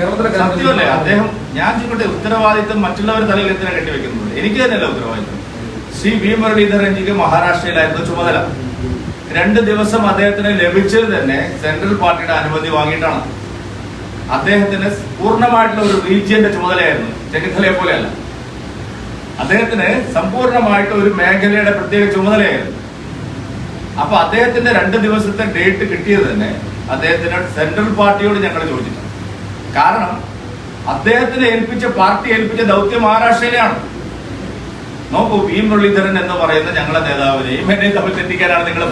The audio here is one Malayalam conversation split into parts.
സത്യമല്ലേ അദ്ദേഹം? ഞാൻ ചോദിക്കട്ടെ, ഉത്തരവാദിത്വം മറ്റുള്ളവരുടെ തലയിൽ എന്തിനാണ് കെട്ടിവെക്കുന്നത്? എനിക്ക് തന്നെയല്ല ഉത്തരവാദിത്വം. ശ്രീ വി മുരളീധരൻജിക്ക് മഹാരാഷ്ട്രയിലായിരുന്നു ചുമതല. 2 ദിവസം അദ്ദേഹത്തിന് ലഭിച്ചത് തന്നെ സെൻട്രൽ പാർട്ടിയുടെ അനുമതി വാങ്ങിയിട്ടാണ്. അദ്ദേഹത്തിന് പൂർണ്ണമായിട്ടുള്ള ഒരു റീജിയന്റെ ചുമതലയായിരുന്നു, ചെന്നിത്തലയെ പോലെയല്ല. അദ്ദേഹത്തിന് സമ്പൂർണമായിട്ട് ഒരു മേഖലയുടെ പ്രത്യേക ചുമതലയായിരുന്നു. അപ്പൊ അദ്ദേഹത്തിന്റെ 2 ദിവസത്തെ ഡേറ്റ് കിട്ടിയത് തന്നെ അദ്ദേഹത്തിന് സെൻട്രൽ പാർട്ടിയോട് ഞങ്ങൾ ചോദിച്ചിട്ടുണ്ട്. കാരണം അദ്ദേഹത്തിന് പാർട്ടി ഏൽപ്പിച്ച ദൗത്യം മഹാരാഷ്ട്രയിലാണ്. നോക്കൂ, വി മുരളീധരൻ എന്ന് പറയുന്ന ഞങ്ങളുടെ നേതാവിനെയും എന്നെയും തമ്മിൽ തെറ്റിക്കാനാണ് നിങ്ങൾ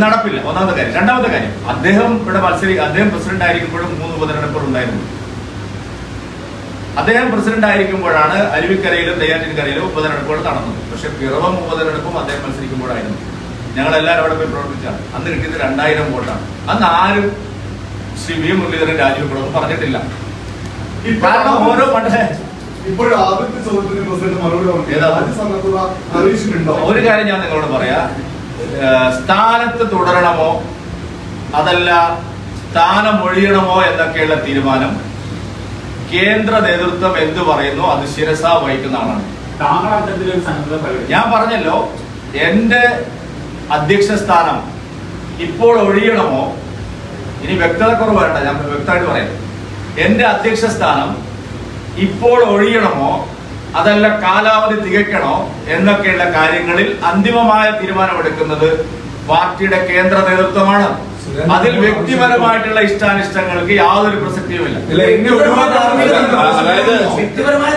നടപ്പില്ല. ഒന്നാമത്തെ കാര്യം. രണ്ടാമത്തെ കാര്യം, അദ്ദേഹം ഇവിടെ അദ്ദേഹം പ്രസിഡന്റ് ആയിരിക്കുമ്പോഴും 3 ഉപതെരഞ്ഞെടുപ്പുകൾ ഉണ്ടായിരുന്നു. അദ്ദേഹം പ്രസിഡന്റ് ആയിരിക്കുമ്പോഴാണ് അരുവിക്കരയിലും നെയ്യാറ്റിൻകരയിലും ഉപതെരഞ്ഞെടുപ്പുകൾ നടന്നത്. പക്ഷെ പിറവം ഉപതെരഞ്ഞെടുപ്പും അദ്ദേഹം മത്സരിക്കുമ്പോഴായിരുന്നു. ഞങ്ങളെല്ലാവരും അവിടെ പോയി പ്രവർത്തിച്ചാണ്. അന്ന് കിട്ടിയത് 2000 വോട്ടാണ്. അന്ന് ആരും ശ്രീ വി മുരളീധരൻ രാജിവെക്കണമെന്ന് പറഞ്ഞിട്ടില്ല. കാരണം ഓരോ ഒരു കാര്യം ഞാൻ നിങ്ങളോട് പറയാം, സ്ഥാനത്ത് തുടരണമോ അതല്ല സ്ഥാനമൊഴിയണമോ എന്നൊക്കെയുള്ള തീരുമാനം കേന്ദ്ര നേതൃത്വം എന്ത് പറയുന്നു അത് ശിരസ വഹിക്കുന്ന ആളാണ്. ഞാൻ പറഞ്ഞല്ലോ, എന്റെ അധ്യക്ഷ സ്ഥാനം ഇപ്പോൾ ഒഴിയണമോ, ഇനി വ്യക്തതക്കുറവ് വേണ്ട, ഞാൻ വ്യക്തമായിട്ട് പറയാം. എന്റെ അധ്യക്ഷ സ്ഥാനം ഇപ്പോൾ ഒഴിയണമോ അതല്ല കാലാവധി തികയ്ക്കണോ എന്നൊക്കെയുള്ള കാര്യങ്ങളിൽ അന്തിമമായ തീരുമാനമെടുക്കുന്നത് പാർട്ടിയുടെ കേന്ദ്ര നേതൃത്വമാണ്. അതിൽ വ്യക്തിപരമായിട്ടുള്ള ഇഷ്ടാനിഷ്ടങ്ങൾക്ക് യാതൊരു പ്രസക്തിയുമില്ല. അതായത്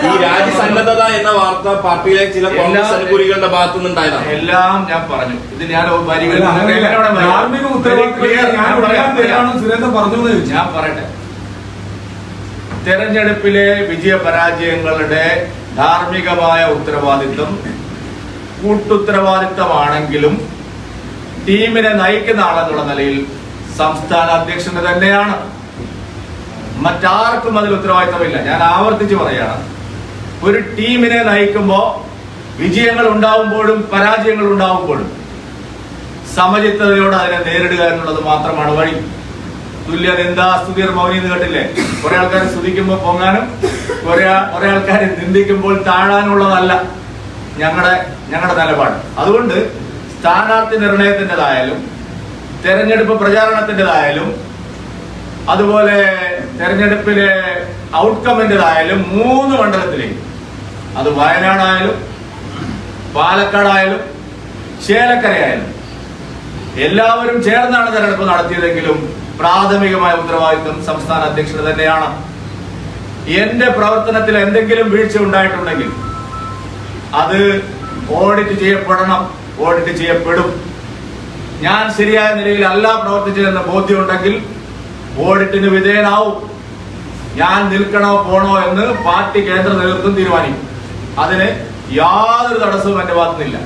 ഈ രാജ്യസന്നദ്ധത എന്ന വാർത്ത പാർട്ടിയിലെ ചില കോൺഗ്രസ് അനുകൂലികളുടെ ഭാഗത്തുനിന്നുണ്ടായതാണ്. എല്ലാം ഞാൻ പറഞ്ഞു. ഇത് ഞാൻ പറയട്ടെ. തെരഞ്ഞെടുപ്പിലെ വിജയപരാജയങ്ങളുടെ ധാർമ്മികമായ ഉത്തരവാദിത്വം കൂട്ടുത്തരവാദിത്വമാണെങ്കിലും ടീമിനെ നയിക്കുന്ന ആളെന്നുള്ള നിലയിൽ സംസ്ഥാന അധ്യക്ഷന് തന്നെയാണ്. മറ്റാർക്കും അതിൽ ഉത്തരവാദിത്തമില്ല. ഞാൻ ആവർത്തിച്ച് പറയാണ്, ഒരു ടീമിനെ നയിക്കുമ്പോൾ വിജയങ്ങൾ ഉണ്ടാവുമ്പോഴും പരാജയങ്ങൾ ഉണ്ടാവുമ്പോഴും സമചിത്തതയോടെ അതിനെ നേരിടുക എന്നുള്ളത് മാത്രമാണ് വഴി. തുല്യ നിന്ദാ സ്തുതിർ മൗനി എന്ന് കേട്ടില്ലേ? കുറെ ആൾക്കാർ സ്തുതിക്കുമ്പോൾ പൊങ്ങാനും കുറെ ആൾക്കാർ നിന്ദിക്കുമ്പോൾ താഴാനുള്ളതല്ല ഞങ്ങളുടെ നിലപാട്. അതുകൊണ്ട് സ്ഥാനാർത്ഥി നിർണയത്തിൻ്റെതായാലും തെരഞ്ഞെടുപ്പ് പ്രചാരണത്തിൻ്റെതായാലും അതുപോലെ തെരഞ്ഞെടുപ്പിലെ ഔട്ട്കമ്മിൻ്റെതായാലും 3 മണ്ഡലത്തിലേക്ക്, അത് വയനാടായാലും പാലക്കാടായാലും ചേലക്കരയായാലും എല്ലാവരും ചേർന്നാണ് തെരഞ്ഞെടുപ്പ് നടത്തിയതെങ്കിലും പ്രാഥമികമായ ഉത്തരവാദിത്വം സംസ്ഥാന അധ്യക്ഷന് തന്നെയാണ്. എന്റെ പ്രവർത്തനത്തിൽ എന്തെങ്കിലും വീഴ്ച ഉണ്ടായിട്ടുണ്ടെങ്കിൽ അത് ഓഡിറ്റ് ചെയ്യപ്പെടണം, ഓഡിറ്റ് ചെയ്യപ്പെടും. ഞാൻ ശരിയായ നിലയിലല്ല പ്രവർത്തിച്ചതെന്ന് ബോധ്യമുണ്ടെങ്കിൽ ഓഡിറ്റിന് വിധേയനാവും. ഞാൻ നിൽക്കണോ പോണോ എന്ന് പാർട്ടി കേന്ദ്ര നേതൃത്വം തീരുമാനിക്കും. അതിന് യാതൊരു തടസ്സവും എന്റെ ഭാഗത്തുനിന്നില്ല.